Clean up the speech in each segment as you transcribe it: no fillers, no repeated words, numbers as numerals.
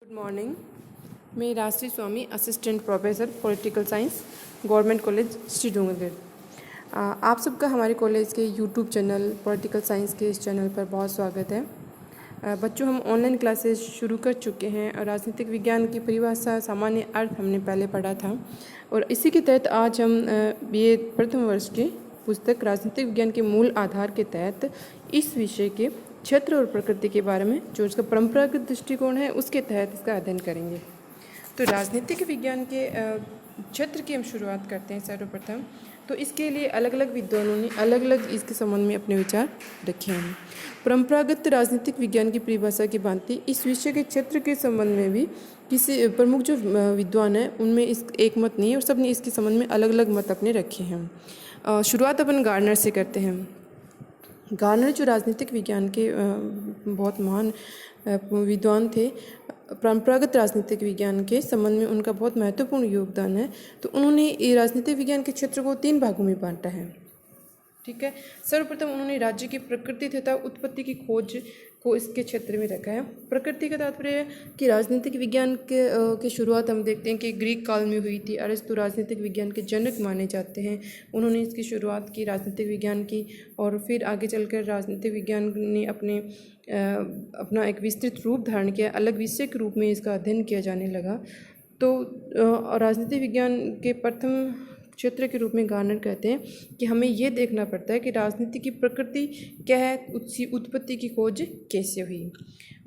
Good morning. मैं Rashtriya Swami assistant professor political science government college Shri Dungargarh. आप सबका हमारे कॉलेज के यूट्यूब चैनल पॉलिटिकल साइंस के इस चैनल पर बहुत स्वागत है। बच्चों, हम ऑनलाइन क्लासेस शुरू कर चुके हैं और राजनीतिक विज्ञान की परिभाषा सामान्य अर्थ हमने पहले पढ़ा था और इसी के तहत आज हम BA प्रथम वर्ष की पुस्तक राजनीतिक विज्ञान के मूल आधार के तहत इस विषय के क्षेत्र और प्रकृति के बारे में जो इसका परंपरागत दृष्टिकोण है उसके तहत इसका अध्ययन करेंगे। तो राजनीतिक विज्ञान के क्षेत्र की हम शुरुआत करते हैं सर्वप्रथम। तो इसके लिए अलग अलग विद्वानों ने अलग अलग इसके संबंध में अपने विचार रखे हैं। परंपरागत राजनीतिक विज्ञान की परिभाषा की भांति इस विषय के क्षेत्र के संबंध में भी किसी प्रमुख जो विद्वान हैं उनमें इस एक मत नहीं है और सबने इसके संबंध में अलग अलग मत अपने रखे हैं। शुरुआत अपन गार्नर से करते हैं। गार्नर जो राजनीतिक विज्ञान के बहुत महान विद्वान थे, परंपरागत राजनीतिक विज्ञान के संबंध में उनका बहुत महत्वपूर्ण योगदान है। तो उन्होंने राजनीतिक विज्ञान के क्षेत्र को 3 भागों में बांटा है। ठीक है। सर्वप्रथम उन्होंने राज्य की प्रकृति तथा उत्पत्ति की खोज को इसके क्षेत्र में रखा है। प्रकृति का तात्पर्य है कि राजनीतिक विज्ञान के शुरुआत हम देखते हैं कि ग्रीक काल में हुई थी। अरस्तु राजनीतिक विज्ञान के जनक माने जाते हैं। उन्होंने इसकी शुरुआत की राजनीतिक विज्ञान की और फिर आगे चलकर राजनीतिक विज्ञान ने अपना एक विस्तृत रूप धारण किया, अलग विषय के रूप में इसका अध्ययन किया जाने लगा। तो राजनीतिक विज्ञान के प्रथम क्षेत्र के रूप में गार्नर कहते हैं कि हमें ये देखना पड़ता है कि राजनीति की प्रकृति क्या है, उसकी उत्पत्ति की खोज कैसे हुई।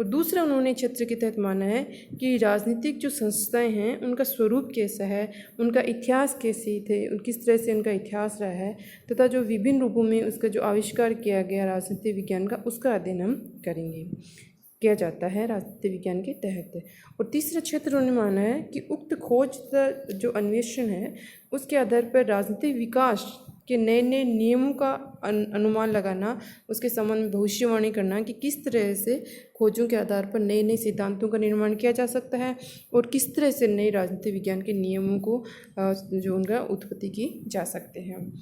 और दूसरा उन्होंने क्षेत्र के तहत माना है कि राजनीतिक जो संस्थाएं हैं उनका स्वरूप कैसा है, उनका इतिहास कैसे थे, किस तरह से उनका इतिहास रहा है तथा जो विभिन्न रूपों में उसका जो आविष्कार किया गया राजनीतिक विज्ञान का उसका अध्ययन हम करेंगे किया जाता है राजनीतिक विज्ञान के तहत। और तीसरा क्षेत्र उन्होंने माना है कि उक्त खोज जो अन्वेषण है उसके आधार पर राजनीतिक विकास के नए नए नियमों का अनुमान लगाना, उसके संबंध में भविष्यवाणी करना कि किस तरह से खोजों के आधार पर नए नए सिद्धांतों का निर्माण किया जा सकता है और किस तरह से नए राजनीतिक विज्ञान के नियमों को जो उनका उत्पत्ति की जा सकते हैं।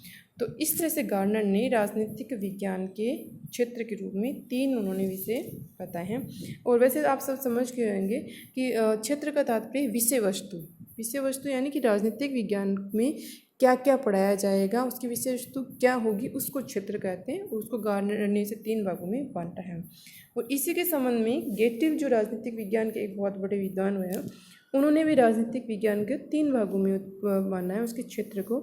तो इस तरह से गार्नर ने राजनीतिक विज्ञान के क्षेत्र के रूप में 3 उन्होंने विषय बताए हैं। और वैसे आप सब समझ के होंगे कि क्षेत्र का तात्पर्य विषय वस्तु यानी कि राजनीतिक विज्ञान में क्या क्या पढ़ाया जाएगा, उसकी विषय वस्तु क्या होगी, उसको क्षेत्र कहते हैं। और उसको गार्नर ने इसे 3 भागों में बांटा है। और इसी के संबंध में गेटिव जो राजनीतिक विज्ञान के एक बहुत बड़े विद्वान हुए हैं, उन्होंने भी राजनीतिक विज्ञान के 3 भागों में माना है उसके क्षेत्र को,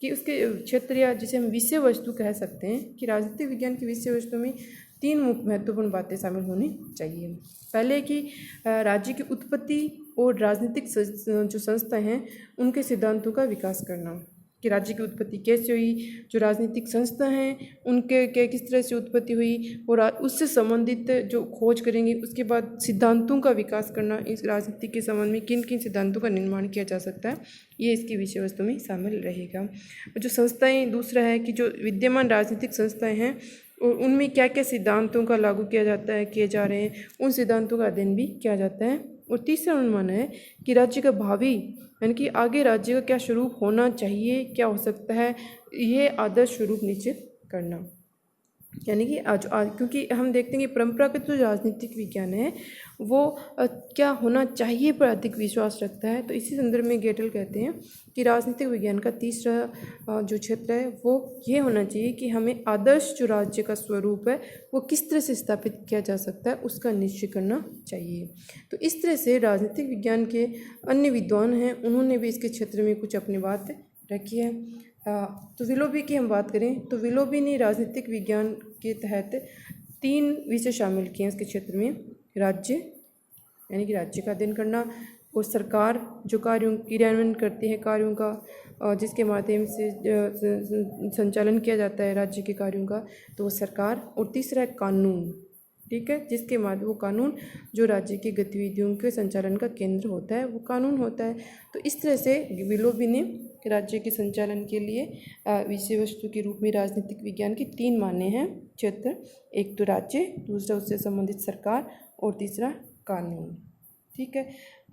कि उसके क्षेत्र या जिसे हम विषय वस्तु कह सकते हैं कि राजनीतिक विज्ञान की विषय वस्तु में 3 महत्वपूर्ण बातें शामिल होनी चाहिए। पहले कि राज्य की उत्पत्ति और राजनीतिक जो संस्थाएं हैं उनके सिद्धांतों का विकास करना, कि राज्य की उत्पत्ति कैसे हुई, जो राजनीतिक संस्था हैं उनके किस तरह से उत्पत्ति हुई और उससे संबंधित जो खोज करेंगे। उसके बाद सिद्धांतों का विकास करना, इस राजनीति के संबंध में किन किन सिद्धांतों का निर्माण किया जा सकता है, ये इसकी विषय वस्तु में शामिल रहेगा। और जो संस्थाएं, दूसरा है कि जो विद्यमान राजनीतिक संस्थाएं हैं और उनमें क्या क्या सिद्धांतों का लागू किया जाता है, किए जा रहे हैं, उन सिद्धांतों का अध्ययन भी किया जाता है। और तीसरा अनुमान है कि राज्य का भावी यानी कि आगे राज्य का क्या स्वरूप होना चाहिए, क्या हो सकता है, ये आदर्श स्वरूप निश्चित करना। यानी कि क्योंकि हम देखते हैं कि परंपरागत जो राजनीतिक विज्ञान है वो क्या होना चाहिए पर अधिक विश्वास रखता है। तो इसी संदर्भ में गेटल कहते हैं कि राजनीतिक विज्ञान का तीसरा जो क्षेत्र है वो ये होना चाहिए कि हमें आदर्श जो राज्य का स्वरूप है वो किस तरह से स्थापित किया जा सकता है उसका निश्चय करना चाहिए। तो इस तरह से राजनीतिक विज्ञान के अन्य विद्वान हैं, उन्होंने भी इसके क्षेत्र में कुछ अपनी बात रखी है। तो विलोबी की हम बात करें तो विलोबी ने राजनीतिक विज्ञान के तहत 3 विषय शामिल किए हैं इसके क्षेत्र में। राज्य यानी कि राज्य का अध्ययन करना, और सरकार जो कार्यों क्रियान्वयन करती है कार्यों का जिसके माध्यम से संचालन किया जाता है राज्य के कार्यों का, तो वो सरकार। और तीसरा है कानून, ठीक है, जिसके माध्यम वो कानून जो राज्य की गतिविधियों के संचालन का केंद्र होता है वो कानून होता है। तो इस तरह से विलोबी ने राज्य के संचालन के लिए विषय वस्तु के रूप में राजनीतिक विज्ञान के 3 माने हैं क्षेत्र। एक तो राज्य, दूसरा उससे संबंधित सरकार और तीसरा कानून। ठीक है।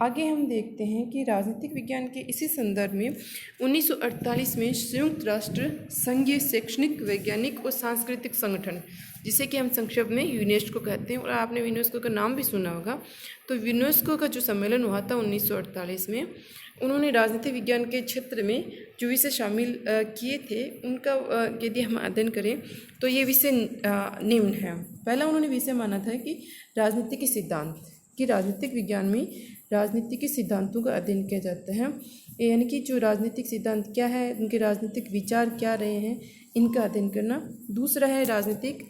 आगे हम देखते हैं कि राजनीतिक विज्ञान के इसी संदर्भ में 1948 में संयुक्त राष्ट्र संघीय शैक्षणिक, वैज्ञानिक और सांस्कृतिक संगठन, जिसे कि हम संक्षेप में यूनेस्को कहते हैं, और आपने यूनेस्को का नाम भी सुना होगा। तो यूनेस्को का जो सम्मेलन हुआ था 1948 में, उन्होंने राजनीतिक विज्ञान के क्षेत्र में जो विषय शामिल किए थे, उनका यदि हम अध्ययन करें तो ये विषय निम्न है। पहला उन्होंने विषय माना था कि राजनीति के सिद्धांत, कि राजनीतिक विज्ञान में राजनीति के सिद्धांतों का अध्ययन किया जाता है, यानी कि जो राजनीतिक सिद्धांत क्या है, उनके राजनीतिक विचार क्या रहे हैं, इनका अध्ययन करना। दूसरा है राजनीतिक,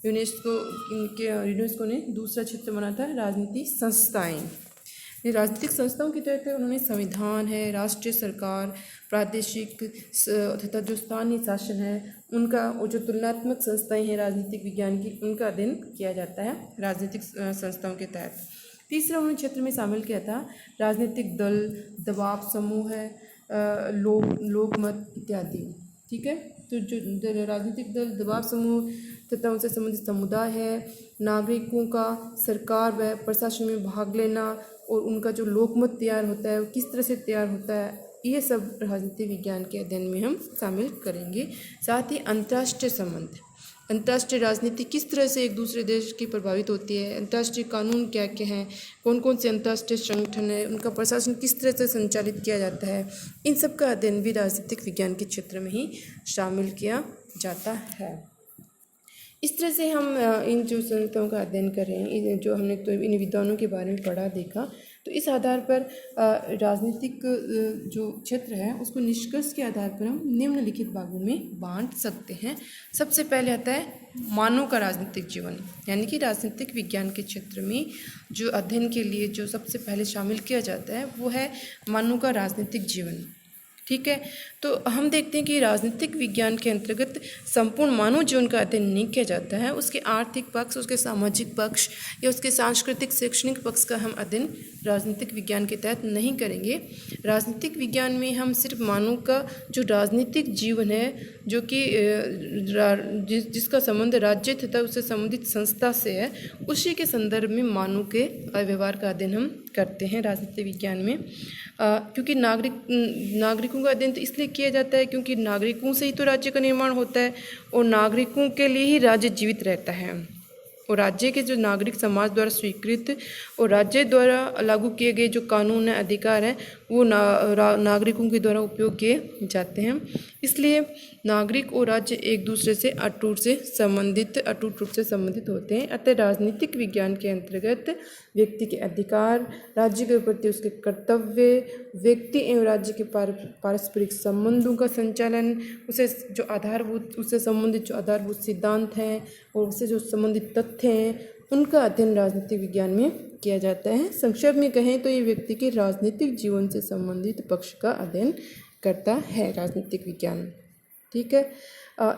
यूनेस्को ने दूसरा क्षेत्र माना था राजनीतिक संस्थाएं। ये राजनीतिक संस्थाओं के तहत उन्होंने संविधान है, राष्ट्रीय सरकार, प्रादेशिक तथा जो स्थानीय शासन है उनका, और जो तुलनात्मक संस्थाएं हैं राजनीतिक विज्ञान की, उनका अध्ययन किया जाता है राजनीतिक संस्थाओं के तहत। तीसरा उन्होंने क्षेत्र में शामिल किया था राजनीतिक दल, दबाव समूह है, लोकमत इत्यादि। ठीक है। तो जो राजनीतिक दल, दबाव समूह तथा उनसे संबंधित समुदाय है, नागरिकों का सरकार व प्रशासन में भाग लेना, और उनका जो लोकमत तैयार होता है वो किस तरह से तैयार होता है, ये सब राजनीतिक विज्ञान के अध्ययन में हम शामिल करेंगे। साथ ही अंतर्राष्ट्रीय संबंध, अंतर्राष्ट्रीय राजनीति किस तरह से एक दूसरे देश की प्रभावित होती है, अंतर्राष्ट्रीय कानून क्या क्या हैं, कौन कौन से अंतर्राष्ट्रीय संगठन है, उनका प्रशासन किस तरह से संचालित किया जाता है, इन सब का अध्ययन भी राजनीतिक विज्ञान के क्षेत्र में ही शामिल किया जाता है। इस तरह से हम इन जो संस्थाओं का अध्ययन कर रहे हैं, जो हमने तो इन विद्वानों के बारे में पढ़ा देखा, तो इस आधार पर राजनीतिक जो क्षेत्र है उसको निष्कर्ष के आधार पर हम निम्नलिखित भागों में बांट सकते हैं। सबसे पहले आता है मानव का राजनीतिक जीवन, यानी कि राजनीतिक विज्ञान के क्षेत्र में जो अध्ययन के लिए जो सबसे पहले शामिल किया जाता है वो है मानव का राजनीतिक जीवन। ठीक है। तो हम देखते हैं कि राजनीतिक विज्ञान के अंतर्गत संपूर्ण मानव जीवन का अध्ययन नहीं किया जाता है, उसके आर्थिक पक्ष, उसके सामाजिक पक्ष या उसके सांस्कृतिक शैक्षणिक पक्ष का हम अध्ययन राजनीतिक विज्ञान के तहत नहीं करेंगे। राजनीतिक विज्ञान में हम सिर्फ मानव का जो राजनीतिक जीवन है, जो कि जिसका संबंध राज्य तथा उससे संबंधित संस्था से है, उसी के संदर्भ में मानव के व्यवहार का अध्ययन हम करते हैं राजनीतिक विज्ञान में। क्योंकि नागरिकों का अध्ययन तो इसलिए किया जाता है क्योंकि नागरिकों से ही तो राज्य का निर्माण होता है, और नागरिकों के लिए ही राज्य जीवित रहता है, और राज्य के जो नागरिक समाज द्वारा स्वीकृत और राज्य द्वारा लागू किए गए जो कानून है, अधिकार है, वो नागरिकों के द्वारा उपयोग किए जाते हैं। इसलिए नागरिक और राज्य एक दूसरे से अटूट रूप से संबंधित होते हैं। अतः राजनीतिक विज्ञान के अंतर्गत व्यक्ति के अधिकार, राज्य के प्रति उसके कर्तव्य, व्यक्ति एवं राज्य के पारस्परिक संबंधों का संचालन, उससे संबंधित जो आधारभूत सिद्धांत हैं और उससे जो संबंधित तथ्य हैं, उनका अध्ययन राजनीतिक विज्ञान में किया जाता है। संक्षेप में कहें तो ये व्यक्ति के राजनीतिक जीवन से संबंधित पक्ष का अध्ययन करता है राजनीतिक विज्ञान। ठीक है।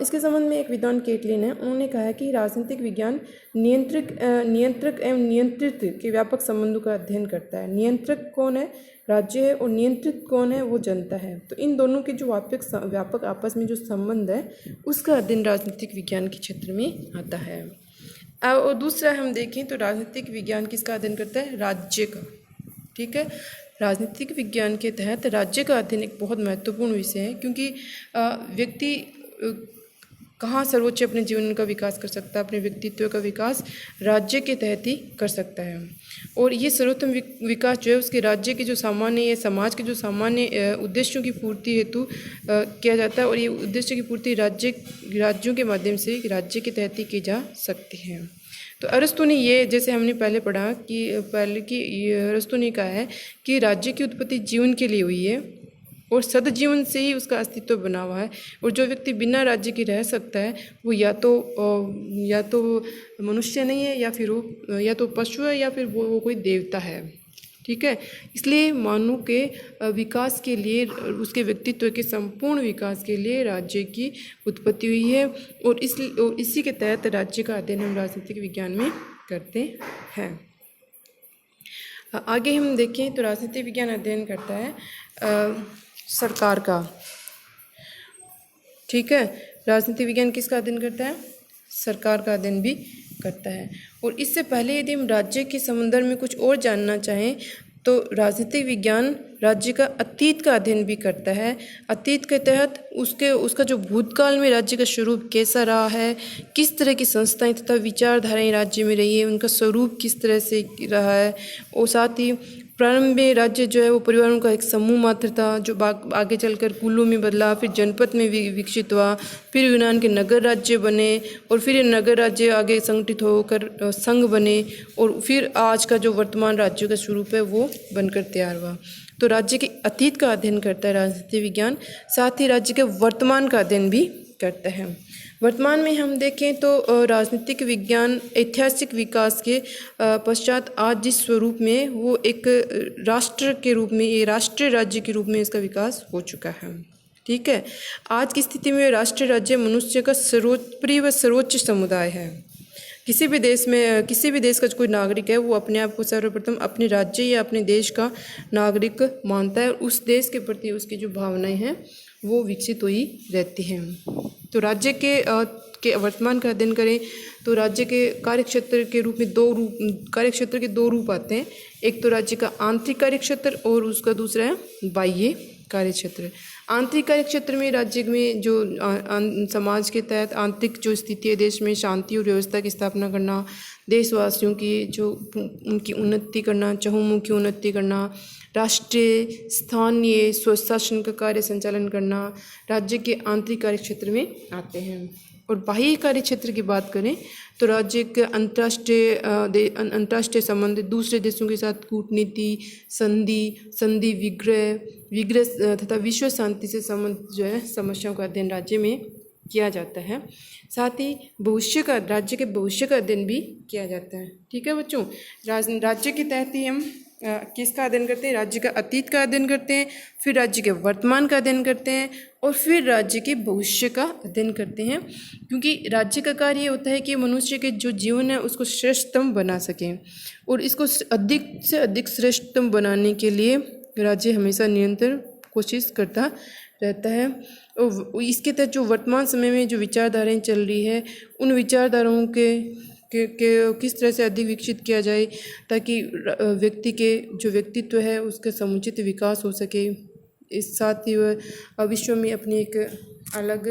इसके संबंध में एक विद्वान केटलिन है, उन्होंने कहा है कि राजनीतिक विज्ञान नियंत्रक एवं नियंत्रित के व्यापक संबंधों का अध्ययन करता है। नियंत्रक कौन है? राज्य है, और नियंत्रित कौन है? वो जनता है। तो इन दोनों के जो व्यापक आपस में जो संबंध है, उसका अध्ययन राजनीतिक विज्ञान के क्षेत्र में आता है। और दूसरा हम देखें तो राजनीतिक विज्ञान किसका अध्ययन करता है? राज्य का। ठीक है। राजनीतिक विज्ञान के तहत राज्य का अध्ययन एक बहुत महत्वपूर्ण विषय है, क्योंकि व्यक्ति कहाँ सर्वोच्च अपने जीवन का विकास कर सकता है, अपने व्यक्तित्व का विकास राज्य के तहत ही कर सकता है। और ये सर्वोत्तम विकास जो है उसके राज्य के जो सामान्य या समाज के जो सामान्य उद्देश्यों की पूर्ति हेतु किया जाता है, और ये उद्देश्य की पूर्ति राज्यों के माध्यम से राज्य के तहत ही की जा सकती है। तो अरस्तु ने ये, जैसे हमने पहले पढ़ा कि अरस्तु ने कहा है कि राज्य की उत्पत्ति जीवन के लिए हुई है और सदजीवन से ही उसका अस्तित्व बना हुआ है, और जो व्यक्ति बिना राज्य के रह सकता है वो या तो मनुष्य नहीं है, या फिर वो या तो पशु है, या फिर वो कोई देवता है। ठीक है। इसलिए मानव के विकास के लिए, उसके व्यक्तित्व के संपूर्ण विकास के लिए राज्य की उत्पत्ति हुई है, और इसी के तहत राज्य का अध्ययन हम राजनीतिक विज्ञान में करते हैं। आगे हम देखें तो राजनीतिक विज्ञान अध्ययन करता है सरकार का। ठीक है। राजनीतिक विज्ञान किसका अध्ययन करता है? सरकार का अध्ययन भी करता है। और इससे पहले यदि हम राज्य के संदर्भ में कुछ और जानना चाहें तो राजनीतिक विज्ञान राज्य का अतीत का अध्ययन भी करता है। अतीत के तहत उसका जो भूतकाल में राज्य का स्वरूप कैसा रहा है, किस तरह की संस्थाएं तथा विचारधाराएं राज्य में रही है, उनका स्वरूप किस तरह से रहा है। और साथ ही प्रारंभ में राज्य जो है वो परिवारों का एक समूह मात्र था, जो आगे चलकर कुलों में बदला, फिर जनपद में विकसित हुआ, फिर यूनान के नगर राज्य बने और फिर ये नगर राज्य आगे संगठित होकर संघ बने और फिर आज का जो वर्तमान राज्यों का स्वरूप है वो बनकर तैयार हुआ। तो राज्य के अतीत का अध्ययन करता है राजनीति विज्ञान, साथ ही राज्य के वर्तमान का अध्ययन भी करता है। वर्तमान में हम देखें तो राजनीतिक विज्ञान ऐतिहासिक विकास के पश्चात आज जिस स्वरूप में वो एक राष्ट्र के रूप में, ये राष्ट्रीय राज्य के रूप में इसका विकास हो चुका है। ठीक है, आज की स्थिति में राष्ट्रीय राज्य मनुष्य का सर्वोपरि व सर्वोच्च समुदाय है। किसी भी देश का कोई नागरिक है वो अपने आप को सर्वप्रथम अपने राज्य या अपने देश का नागरिक मानता है और उस देश के प्रति उसकी जो भावनाएं हैं वो विकसित हुई रहती हैं। तो राज्य के वर्तमान का अध्ययन करें तो राज्य के कार्यक्षेत्र के रूप में कार्यक्षेत्र के दो रूप आते हैं। एक तो राज्य का आंतरिक कार्यक्षेत्र और उसका दूसरा है बाह्य कार्यक्षेत्र। आंतरिक कार्यक्षेत्र में राज्य में जो समाज के तहत आंतरिक जो स्थिति है, देश में शांति और व्यवस्था की स्थापना करना, देशवासियों की जो उनकी उन्नति करना, चहुमुखी उन्नति करना, राष्ट्रीय स्थानीय स्वशासन का कार्य संचालन करना राज्य के आंतरिक कार्यक्षेत्र में आते हैं। और बाह्य कार्यक्षेत्र की बात करें तो राज्य के अंतर्राष्ट्रीय संबंध, दूसरे देशों के साथ कूटनीति, संधि विग्रह तथा विश्व शांति से संबंधित जो है समस्याओं का अध्ययन राज्य में किया जाता है। साथ ही राज्य के भविष्य का अध्ययन भी किया जाता है। ठीक है बच्चों, राज्य के तहत ही हम किसका अध्ययन करते हैं? राज्य का अतीत का अध्ययन करते हैं, फिर राज्य के वर्तमान का अध्ययन करते हैं और फिर राज्य के भविष्य का अध्ययन करते हैं। क्योंकि राज्य का कार्य ये होता है कि मनुष्य के जो जीवन है उसको श्रेष्ठतम बना सकें और इसको अधिक से अधिक श्रेष्ठतम बनाने के लिए राज्य हमेशा निरंतर कोशिश करता रहता है। और इसके तहत जो वर्तमान समय में जो विचारधाराएं चल रही है उन विचारधाराओं के किस तरह से अधिक विकसित किया जाए ताकि व्यक्ति के जो व्यक्तित्व है उसका समुचित विकास हो सके। इस साथ ही वह विश्व में अपनी एक अलग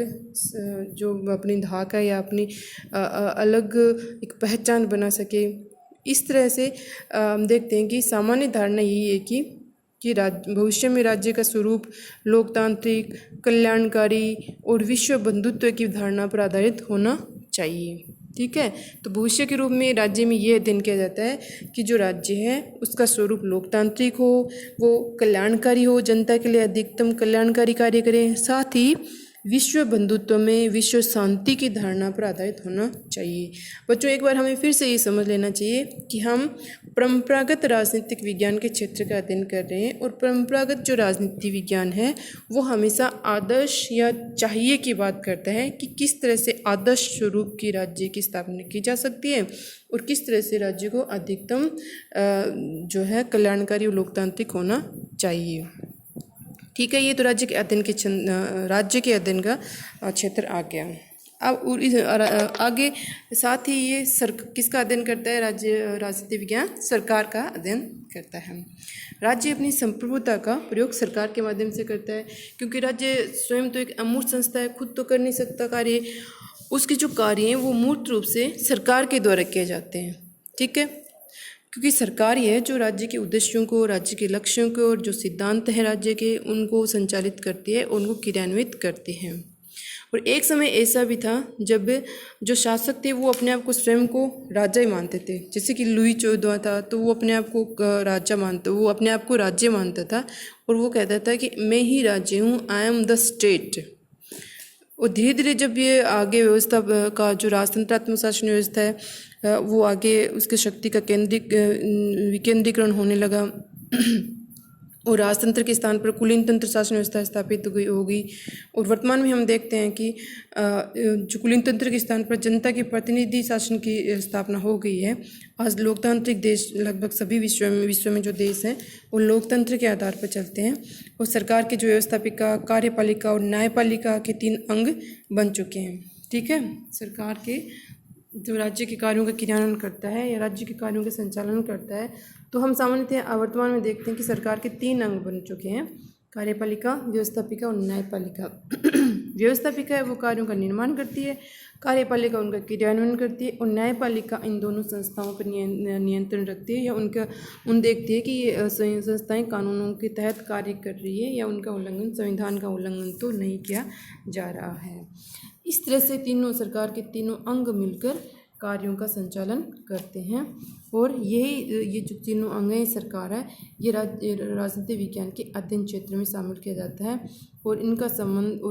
जो अपनी धाक है या अपनी अलग एक पहचान बना सके। इस तरह से हम देखते हैं कि सामान्य धारणा यही है कि भविष्य में राज्य का स्वरूप लोकतांत्रिक, कल्याणकारी और विश्व बंधुत्व की धारणा पर आधारित होना चाहिए। ठीक है, तो भविष्य के रूप में राज्य में ये अध्ययन किया जाता है कि जो राज्य है उसका स्वरूप लोकतांत्रिक हो, वो कल्याणकारी हो, जनता के लिए अधिकतम कल्याणकारी कार्य करें, साथ ही विश्व बंधुत्व में विश्व शांति की धारणा पर आधारित होना चाहिए। बच्चों एक बार हमें फिर से ये समझ लेना चाहिए कि हम परंपरागत राजनीतिक विज्ञान के क्षेत्र का अध्ययन कर रहे हैं और परंपरागत जो राजनीति विज्ञान है वो हमेशा आदर्श या चाहिए की बात करता है कि किस तरह से आदर्श स्वरूप की राज्य की स्थापना की जा सकती है और किस तरह से राज्य को अधिकतम जो है कल्याणकारी और लोकतांत्रिक होना चाहिए। ठीक है, ये तो राज्य के अध्ययन का क्षेत्र आ गया। अब आगे साथ ही ये किसका अध्ययन करता है? राजनीति विज्ञान सरकार का अध्ययन करता है। राज्य अपनी संप्रभुता का प्रयोग सरकार के माध्यम से करता है क्योंकि राज्य स्वयं तो एक अमूर्त संस्था है, खुद तो कर नहीं सकता कार्य। उसके जो कार्य हैं वो मूर्त रूप से सरकार के द्वारा किए जाते हैं। ठीक है, क्योंकि सरकार ही है जो राज्य के उद्देश्यों को, राज्य के लक्ष्यों को और जो सिद्धांत हैं राज्य के उनको संचालित करती है, उनको क्रियान्वित करती है। और एक समय ऐसा भी था जब जो शासक थे वो अपने आप को स्वयं को राजा ही मानते थे। जैसे कि लुई 14वां था तो वो अपने आप को वो अपने आप को राज्य मानता था और वो कहता था कि मैं ही राज्य हूँ, आई एम द स्टेट। और धीरे धीरे जब ये आगे व्यवस्था का जो राजतंत्रात्मक शासन व्यवस्था है वो आगे उसके शक्ति का विकेंद्रीकरण होने लगा और राजतंत्र के स्थान पर कुलीन तंत्र शासन व्यवस्था स्थापित होगी। और वर्तमान में हम देखते हैं कि जो कुलीन तंत्र के स्थान पर जनता के प्रतिनिधि शासन की स्थापना हो गई है। आज लोकतांत्रिक देश लगभग सभी विश्व में जो देश हैं वो लोकतंत्र के आधार पर चलते हैं और सरकार के जो व्यवस्थापिका, कार्यपालिका और न्यायपालिका के 3 अंग बन चुके हैं। ठीक है, सरकार के जो राज्य के कार्यों का क्रियान्वयन करता है या राज्य के कार्यों का संचालन करता है, तो हम सामान्यतः वर्तमान में देखते हैं कि सरकार के 3 अंग बन चुके हैं: कार्यपालिका, व्यवस्थापिका और न्यायपालिका। व्यवस्थापिका है वो कार्यों का निर्माण करती है, कार्यपालिका उनका क्रियान्वयन करती है और न्यायपालिका इन दोनों संस्थाओं पर नियंत्रण रखती है या देखती है कि ये संस्थाएं कानूनों के तहत कार्य कर रही है या उनका उल्लंघन, संविधान का उल्लंघन तो नहीं किया जा रहा है। इस तरह से तीनों सरकार के तीनों अंग मिलकर कार्यों का संचालन करते हैं और ये जो तीनों अंग हैं सरकार है, ये राजनीति विज्ञान के अध्ययन क्षेत्र में शामिल किया जाता है और इनका संबंध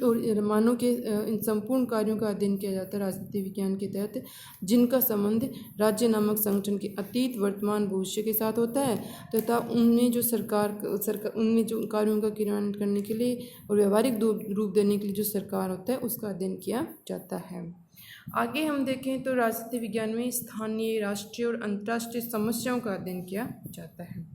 और मानव के इन संपूर्ण कार्यों का अध्ययन किया जाता है राजनीति विज्ञान के तहत, जिनका संबंध राज्य नामक संगठन के अतीत, वर्तमान, भविष्य के साथ होता है तथा उनमें जो उनमें जो कार्यों का क्रियान्वयन करने के लिए और व्यवहारिक रूप देने के लिए जो सरकार होता है उसका अध्ययन किया जाता है। आगे हम देखें तो राजनीति विज्ञान में स्थानीय, राष्ट्रीय और अंतर्राष्ट्रीय समस्याओं का अध्ययन किया जाता है।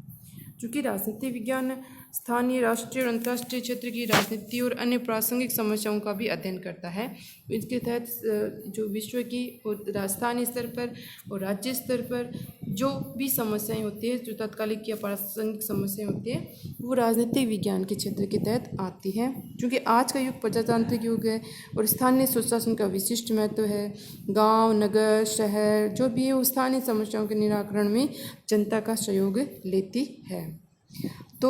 चूँकि राजनीति विज्ञान स्थानीय, राष्ट्रीय और अंतर्राष्ट्रीय क्षेत्र की राजनीति और अन्य प्रासंगिक समस्याओं का भी अध्ययन करता है, इसके तहत जो विश्व की और स्थानीय स्तर पर और राज्य स्तर पर जो भी समस्याएं होती है, जो तात्कालिक या प्रासंगिक समस्याएं होती है, वो राजनीतिक विज्ञान के क्षेत्र के तहत आती है। क्योंकि आज का युग प्रजातांत्रिक युग है और स्थानीय स्वशासन का विशिष्ट महत्व है। गांव, नगर, शहर जो भी है वो स्थानीय समस्याओं के निराकरण में जनता का सहयोग लेती है। तो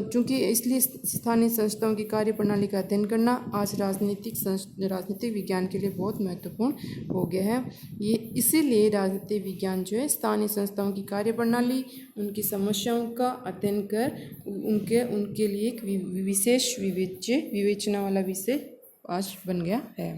चूँकि इसलिए स्थानीय संस्थाओं की कार्यप्रणाली का अध्ययन करना आज राजनीतिक विज्ञान के लिए बहुत महत्वपूर्ण हो गया है। ये इसीलिए राजनीतिक विज्ञान जो है स्थानीय संस्थाओं की कार्यप्रणाली, उनकी समस्याओं का अध्ययन कर उनके लिए एक विशेष विवेचना वाला विषय आज बन गया है।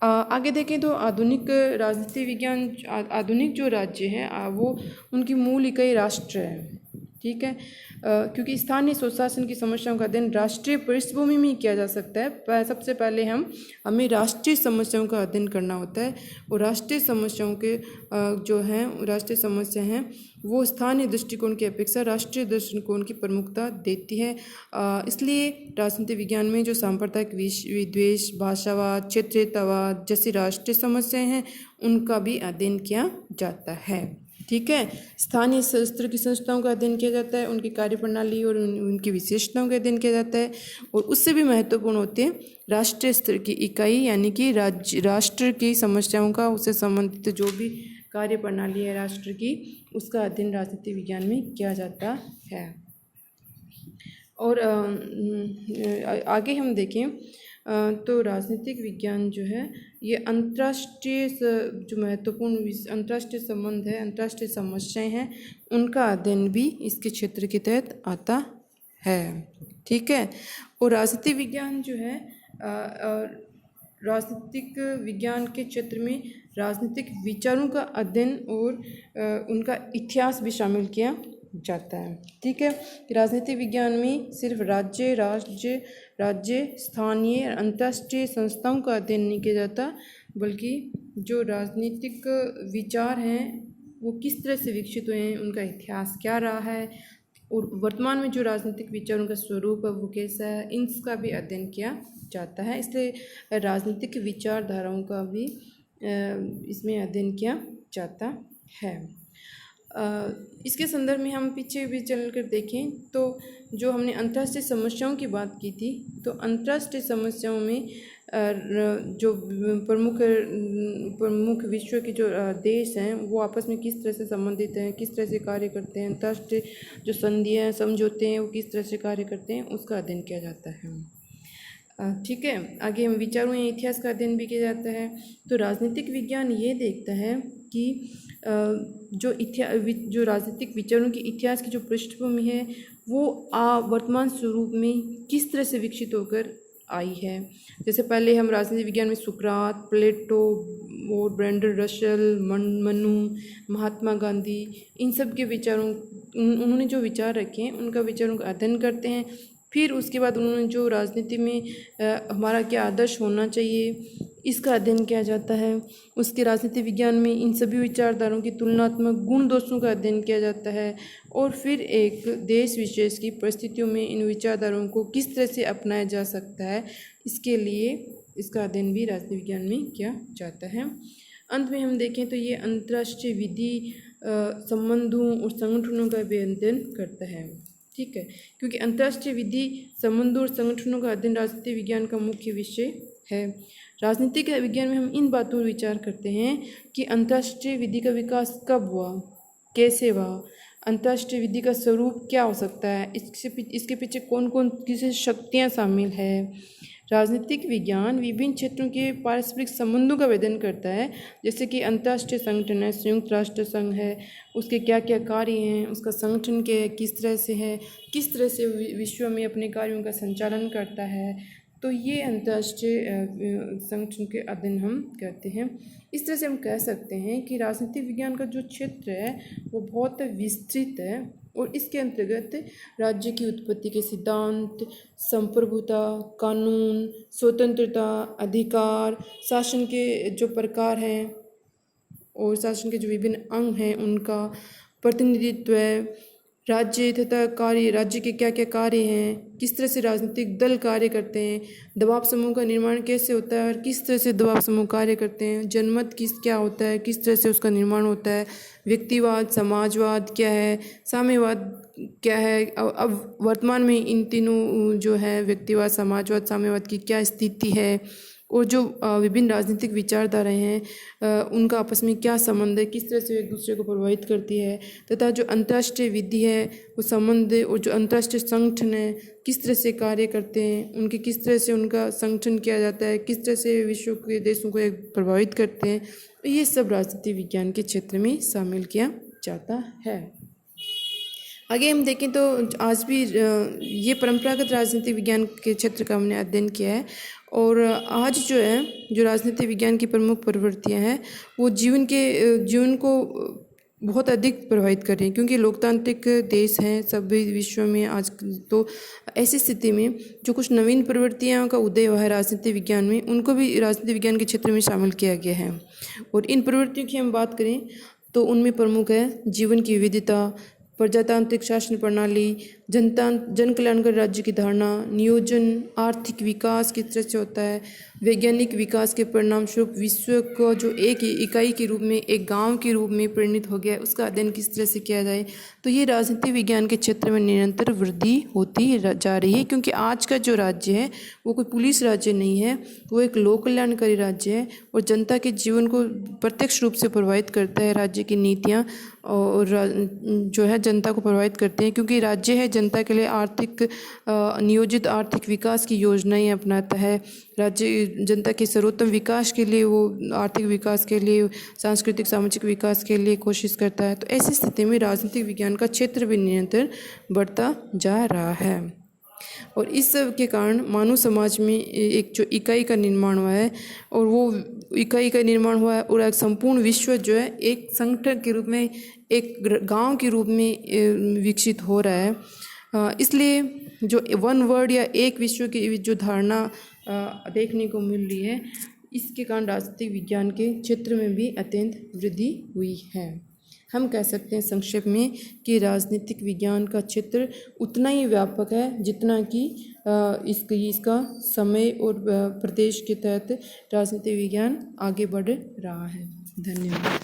आगे देखें तो आधुनिक राजनीतिक विज्ञान, आधुनिक जो राज्य है वो उनकी मूल इकाई राष्ट्र है। ठीक है, क्योंकि स्थानीय स्वशासन की समस्याओं का अध्ययन राष्ट्रीय पृष्ठभूमि में किया जा सकता है। सबसे पहले हमें राष्ट्रीय समस्याओं का अध्ययन करना होता है और राष्ट्रीय समस्याओं के जो हैं राष्ट्रीय समस्या हैं वो स्थानीय दृष्टिकोण की अपेक्षा राष्ट्रीय दृष्टिकोण की प्रमुखता देती है। इसलिए राजनीति विज्ञान में जो सांप्रदायिक विद्वेष, भाषावाद, क्षेत्रीयतावाद जैसी राष्ट्रीय समस्याएं हैं उनका भी अध्ययन किया जाता है। ठीक है, स्थानीय स्तर की संस्थाओं का अध्ययन किया जाता है, उनकी कार्यप्रणाली और उनकी विशेषताओं का अध्ययन किया जाता है और उससे भी महत्वपूर्ण होते हैं राष्ट्रीय स्तर की इकाई, यानी कि राष्ट्र की समस्याओं का, उससे संबंधित जो भी कार्यप्रणाली है राष्ट्र की, उसका अध्ययन राजनीति विज्ञान में किया जाता है। और आगे हम देखें तो राजनीतिक विज्ञान जो है ये अंतर्राष्ट्रीय जो महत्वपूर्ण अंतर्राष्ट्रीय संबंध है, अंतर्राष्ट्रीय समस्याएं हैं, उनका अध्ययन भी इसके क्षेत्र के तहत आता है। ठीक है, और राजनीतिक विज्ञान जो है राजनीतिक विज्ञान के क्षेत्र में राजनीतिक विचारों का अध्ययन और उनका इतिहास भी शामिल किया जाता है। ठीक है, राजनीतिक विज्ञान में सिर्फ राज्य, स्थानीय और अंतर्राष्ट्रीय संस्थाओं का अध्ययन नहीं किया जाता, बल्कि जो राजनीतिक विचार हैं वो किस तरह से विकसित हुए हैं, उनका इतिहास क्या रहा है और वर्तमान में जो राजनीतिक विचारों का स्वरूप है वो कैसा है, इनका भी अध्ययन किया जाता है। इसलिए राजनीतिक विचारधाराओं का भी इसमें अध्ययन किया जाता है। इसके संदर्भ में हम पीछे भी चल कर देखें तो जो हमने अंतर्राष्ट्रीय समस्याओं की बात की थी, तो अंतर्राष्ट्रीय समस्याओं में जो प्रमुख विश्व के जो देश हैं वो आपस में किस तरह से संबंधित हैं, किस तरह से कार्य करते हैं, अंतर्राष्ट्रीय जो संधियाँ समझौते हैं वो किस तरह से कार्य करते हैं, उसका अध्ययन किया जाता है। ठीक है, आगे हम विचारों या इतिहास का अध्ययन भी किया जाता है। तो राजनीतिक विज्ञान ये देखता है कि जो राजनीतिक विचारों के इतिहास की जो पृष्ठभूमि है वो वर्तमान स्वरूप में किस तरह से विकसित होकर आई है। जैसे पहले हम राजनीति विज्ञान में सुकरात, प्लेटो और ब्रेंडन रसल, मनु, महात्मा गांधी, इन सब के विचारों, उन्होंने जो विचार रखे हैं उनका विचारों का अध्ययन करते हैं। फिर उसके बाद उन्होंने जो राजनीति में हमारा क्या आदर्श होना चाहिए इसका अध्ययन किया जाता है। उसके राजनीति विज्ञान में इन सभी विचारधाराओं की तुलनात्मक गुण दोषों का अध्ययन किया जाता है और फिर एक देश विशेष की परिस्थितियों में इन विचारधाराओं को किस तरह से अपनाया जा सकता है इसके लिए इसका अध्ययन भी राजनीति विज्ञान में किया जाता है। अंत में हम देखें तो ये अंतर्राष्ट्रीय विधि संबंधों और संगठनों का भी अध्ययन करता है। ठीक है, क्योंकि अंतर्राष्ट्रीय विधि संबंधों और संगठनों का अध्ययन राजनीति विज्ञान का मुख्य विषय है। राजनीतिक विज्ञान में हम इन बातों पर विचार करते हैं कि अंतर्राष्ट्रीय विधि का विकास कब हुआ, कैसे हुआ, अंतर्राष्ट्रीय विधि का स्वरूप क्या हो सकता है, इसके पीछे कौन कौन किसी शक्तियाँ शामिल है। राजनीतिक विज्ञान विभिन्न क्षेत्रों के पारस्परिक संबंधों का अध्ययन करता है, जैसे कि अंतर्राष्ट्रीय संगठन है, संयुक्त राष्ट्र संघ है, उसके क्या क्या कार्य हैं, उसका संगठन के किस तरह से है, किस तरह से विश्व में अपने कार्यों का संचालन करता है। तो ये अंतर्राष्ट्रीय संगठन के अध्ययन हम करते हैं। इस तरह से हम कह सकते हैं कि राजनीतिक विज्ञान का जो क्षेत्र है वो बहुत विस्तृत है और इसके अंतर्गत राज्य की उत्पत्ति के सिद्धांत, संप्रभुता, कानून, स्वतंत्रता, अधिकार, शासन के जो प्रकार हैं और शासन के जो विभिन्न अंग हैं उनका प्रतिनिधित्व, राज्य तथा कार्य, राज्य के क्या क्या कार्य हैं, किस तरह से राजनीतिक दल कार्य करते हैं, दबाव समूह का निर्माण कैसे होता है और किस तरह से दबाव समूह कार्य करते हैं, जनमत क्या होता है, किस तरह से उसका निर्माण होता है, व्यक्तिवाद, समाजवाद क्या है, साम्यवाद क्या है। अब वर्तमान में इन तीनों जो है व्यक्तिवाद, समाजवाद, साम्यवाद की क्या स्थिति है और जो विभिन्न राजनीतिक विचारधाराएं हैं उनका आपस में क्या संबंध है, किस तरह से एक दूसरे को प्रभावित करती है, तथा जो अंतर्राष्ट्रीय विधि है वो संबंध और जो अंतर्राष्ट्रीय संगठन है किस तरह से कार्य करते हैं, उनके किस तरह से उनका संगठन किया जाता है, किस तरह से विश्व के देशों को एक प्रभावित करते हैं। तो ये सब राजनीति विज्ञान के क्षेत्र में शामिल किया जाता है। आगे हम देखें तो आज भी ये परंपरागत राजनीति विज्ञान के क्षेत्र का हमने अध्ययन किया है और आज जो है जो राजनीति विज्ञान की प्रमुख प्रवृत्तियां हैं वो जीवन को बहुत अधिक प्रभावित कर रही हैं, क्योंकि लोकतांत्रिक देश हैं सभी विश्व में आज। तो ऐसी स्थिति में जो कुछ नवीन प्रवृत्तियां का उदय हुआ है राजनीति विज्ञान में, उनको भी राजनीति विज्ञान के क्षेत्र में शामिल किया गया है। और इन प्रवृत्तियों की हम बात करें तो उनमें प्रमुख है जीवन की विविधता, प्रजातांत्रिक शासन प्रणाली, जन कल्याणकारी राज्य की धारणा, नियोजन, आर्थिक विकास किस तरह से होता है, वैज्ञानिक विकास के परिणाम स्वरूप विश्व को जो एक इकाई के रूप में, एक गांव के रूप में परिणित हो गया है उसका अध्ययन किस तरह से किया जाए। तो ये राजनीति विज्ञान के क्षेत्र में निरंतर वृद्धि होती जा रही है, क्योंकि आज का जो राज्य है वो कोई पुलिस राज्य नहीं है, वो एक लोक कल्याणकारी राज्य है और जनता के जीवन को प्रत्यक्ष रूप से प्रभावित करता है। राज्य की नीतियाँ और जो है जनता को प्रभावित करते हैं, क्योंकि राज्य है जनता के लिए आर्थिक नियोजित आर्थिक विकास की योजनाएं अपनाता है। राज्य जनता के सर्वोत्तम विकास के लिए, वो आर्थिक विकास के लिए, सांस्कृतिक सामाजिक विकास के लिए कोशिश करता है। तो ऐसी स्थिति में राजनीतिक विज्ञान का क्षेत्र भी निरंतर बढ़ता जा रहा है और इस सब के कारण मानव समाज में एक जो इकाई का निर्माण हुआ है और वो इकाई का निर्माण हुआ है और एक संपूर्ण विश्व जो है एक संगठन के रूप में, एक गांव के रूप में विकसित हो रहा है। इसलिए जो वन वर्ल्ड या एक विश्व की जो धारणा देखने को मिल रही है, इसके कारण राजनीतिक विज्ञान के क्षेत्र में भी अत्यंत वृद्धि हुई है। हम कह सकते हैं संक्षेप में कि राजनीतिक विज्ञान का क्षेत्र उतना ही व्यापक है जितना कि इसका समय और प्रदेश के तहत राजनीतिक विज्ञान आगे बढ़ रहा है। धन्यवाद।